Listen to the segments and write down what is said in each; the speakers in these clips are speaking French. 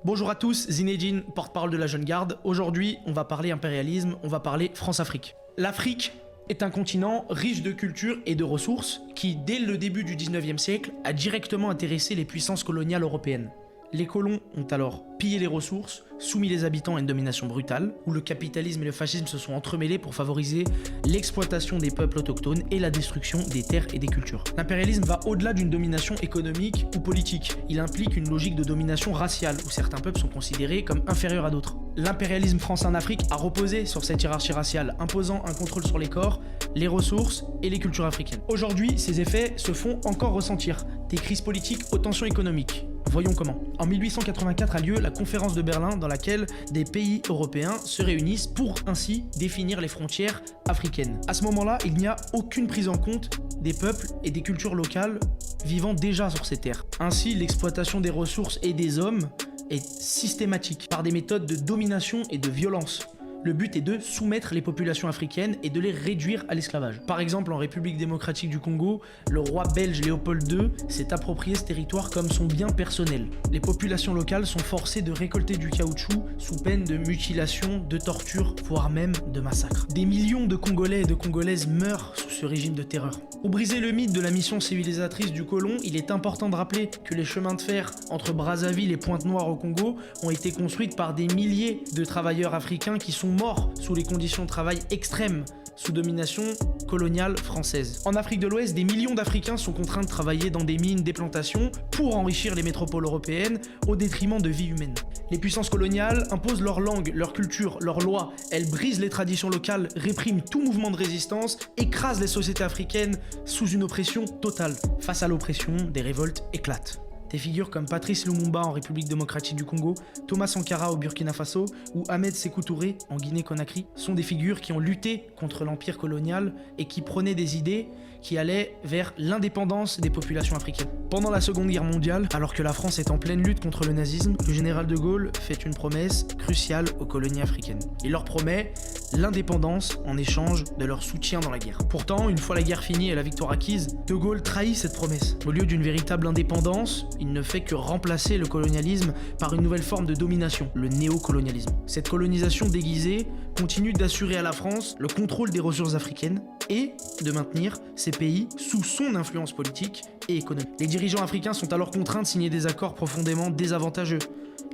Bonjour à tous, Zinedine, porte-parole de la Jeune Garde. Aujourd'hui, on va parler impérialisme, on va parler France-Afrique. L'Afrique est un continent riche de culture et de ressources qui, dès le début du 19e siècle, a directement intéressé les puissances coloniales européennes. Les colons ont alors pillé les ressources, soumis les habitants à une domination brutale, où le capitalisme et le fascisme se sont entremêlés pour favoriser l'exploitation des peuples autochtones et la destruction des terres et des cultures. L'impérialisme va au-delà d'une domination économique ou politique. Il implique une logique de domination raciale, où certains peuples sont considérés comme inférieurs à d'autres. L'impérialisme français en Afrique a reposé sur cette hiérarchie raciale, imposant un contrôle sur les corps, les ressources et les cultures africaines. Aujourd'hui, ces effets se font encore ressentir. Des crises politiques aux tensions économiques. Voyons comment. En 1884 a lieu la conférence de Berlin dans laquelle des pays européens se réunissent pour ainsi définir les frontières africaines. À ce moment-là, il n'y a aucune prise en compte des peuples et des cultures locales vivant déjà sur ces terres. Ainsi, l'exploitation des ressources et des hommes est systématique par des méthodes de domination et de violence. Le but est de soumettre les populations africaines et de les réduire à l'esclavage. Par exemple, en République démocratique du Congo, le roi belge Léopold II s'est approprié ce territoire comme son bien personnel. Les populations locales sont forcées de récolter du caoutchouc sous peine de mutilation, de torture, voire même de massacre. Des millions de Congolais et de Congolaises meurent sous ce régime de terreur. Pour briser le mythe de la mission civilisatrice du colon, il est important de rappeler que les chemins de fer entre Brazzaville et Pointe-Noire au Congo ont été construits par des milliers de travailleurs africains qui sont morts sous les conditions de travail extrêmes sous domination coloniale française. En Afrique de l'Ouest, des millions d'Africains sont contraints de travailler dans des mines, des plantations pour enrichir les métropoles européennes au détriment de vies humaines. Les puissances coloniales imposent leur langue, leur culture, leurs lois. Elles brisent les traditions locales, répriment tout mouvement de résistance, écrasent les sociétés africaines sous une oppression totale. Face à l'oppression, des révoltes éclatent. Des figures comme Patrice Lumumba en République démocratique du Congo, Thomas Sankara au Burkina Faso ou Ahmed Sékou Touré en Guinée-Conakry sont des figures qui ont lutté contre l'empire colonial et qui prônaient des idées qui allaient vers l'indépendance des populations africaines. Pendant la Seconde Guerre mondiale, alors que la France est en pleine lutte contre le nazisme, le général de Gaulle fait une promesse cruciale aux colonies africaines. Il leur promet l'indépendance en échange de leur soutien dans la guerre. Pourtant, une fois la guerre finie et la victoire acquise, de Gaulle trahit cette promesse. Au lieu d'une véritable indépendance, il ne fait que remplacer le colonialisme par une nouvelle forme de domination, le néocolonialisme. Cette colonisation déguisée continue d'assurer à la France le contrôle des ressources africaines et de maintenir ces pays sous son influence politique et économique. Les dirigeants africains sont alors contraints de signer des accords profondément désavantageux.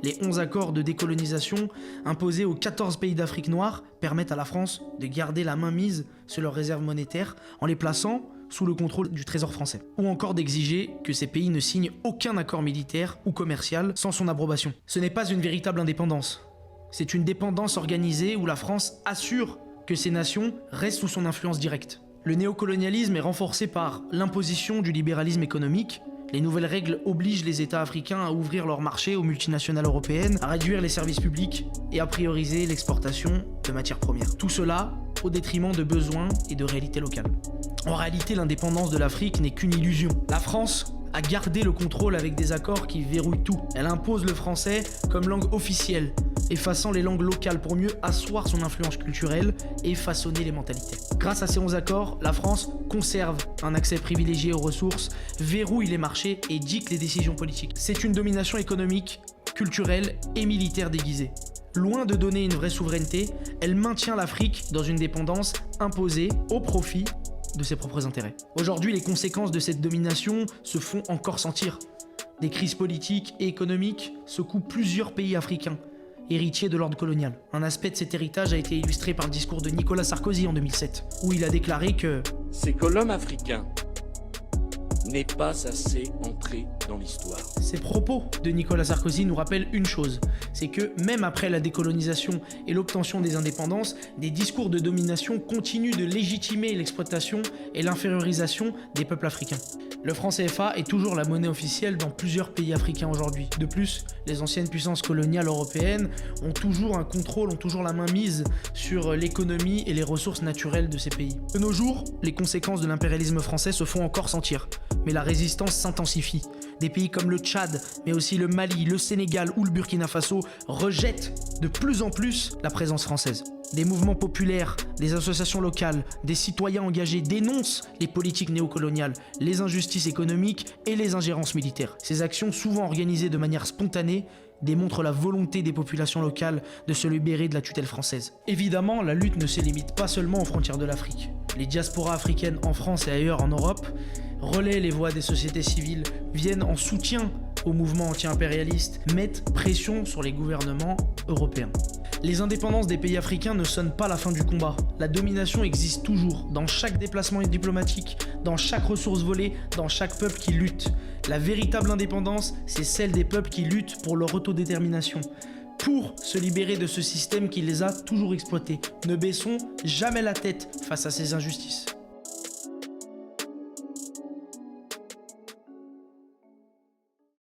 Les 11 accords de décolonisation imposés aux 14 pays d'Afrique noire permettent à la France de garder la main mise sur leurs réserves monétaires en les plaçant sous le contrôle du Trésor français. Ou encore d'exiger que ces pays ne signent aucun accord militaire ou commercial sans son approbation. Ce n'est pas une véritable indépendance. C'est une dépendance organisée où la France assure que ces nations restent sous son influence directe. Le néocolonialisme est renforcé par l'imposition du libéralisme économique. Les nouvelles règles obligent les États africains à ouvrir leurs marchés aux multinationales européennes, à réduire les services publics et à prioriser l'exportation de matières premières. Tout cela au détriment de besoins et de réalités locales. En réalité, l'indépendance de l'Afrique n'est qu'une illusion. La France a gardé le contrôle avec des accords qui verrouillent tout. Elle impose le français comme langue officielle, effaçant les langues locales pour mieux asseoir son influence culturelle et façonner les mentalités. Grâce à ces 11 accords, la France conserve un accès privilégié aux ressources, verrouille les marchés et dicte les décisions politiques. C'est une domination économique, culturelle et militaire déguisée. Loin de donner une vraie souveraineté, elle maintient l'Afrique dans une dépendance imposée au profit de ses propres intérêts. Aujourd'hui, les conséquences de cette domination se font encore sentir. Des crises politiques et économiques secouent plusieurs pays africains, héritiers de l'ordre colonial. Un aspect de cet héritage a été illustré par le discours de Nicolas Sarkozy en 2007, où il a déclaré que « C'est que l'homme africain n'est pas assez entré dans l'histoire. » Ces propos de Nicolas Sarkozy nous rappellent une chose, c'est que même après la décolonisation et l'obtention des indépendances, des discours de domination continuent de légitimer l'exploitation et l'infériorisation des peuples africains. Le franc CFA est toujours la monnaie officielle dans plusieurs pays africains aujourd'hui. De plus, les anciennes puissances coloniales européennes ont toujours un contrôle, ont toujours la main mise sur l'économie et les ressources naturelles de ces pays. De nos jours, les conséquences de l'impérialisme français se font encore sentir, mais la résistance s'intensifie. Des pays comme le Tchad, mais aussi le Mali, le Sénégal ou le Burkina Faso rejettent de plus en plus la présence française. Des mouvements populaires, des associations locales, des citoyens engagés dénoncent les politiques néocoloniales, les injustices économiques et les ingérences militaires. Ces actions, souvent organisées de manière spontanée, démontrent la volonté des populations locales de se libérer de la tutelle française. Évidemment, la lutte ne se limite pas seulement aux frontières de l'Afrique. Les diasporas africaines en France et ailleurs en Europe relaient les voix des sociétés civiles, viennent en soutien au mouvement anti-impérialiste, mettent pression sur les gouvernements européens. Les indépendances des pays africains ne sonnent pas la fin du combat. La domination existe toujours, dans chaque déplacement diplomatique, dans chaque ressource volée, dans chaque peuple qui lutte. La véritable indépendance, c'est celle des peuples qui luttent pour leur autodétermination, pour se libérer de ce système qui les a toujours exploités. Ne baissons jamais la tête face à ces injustices.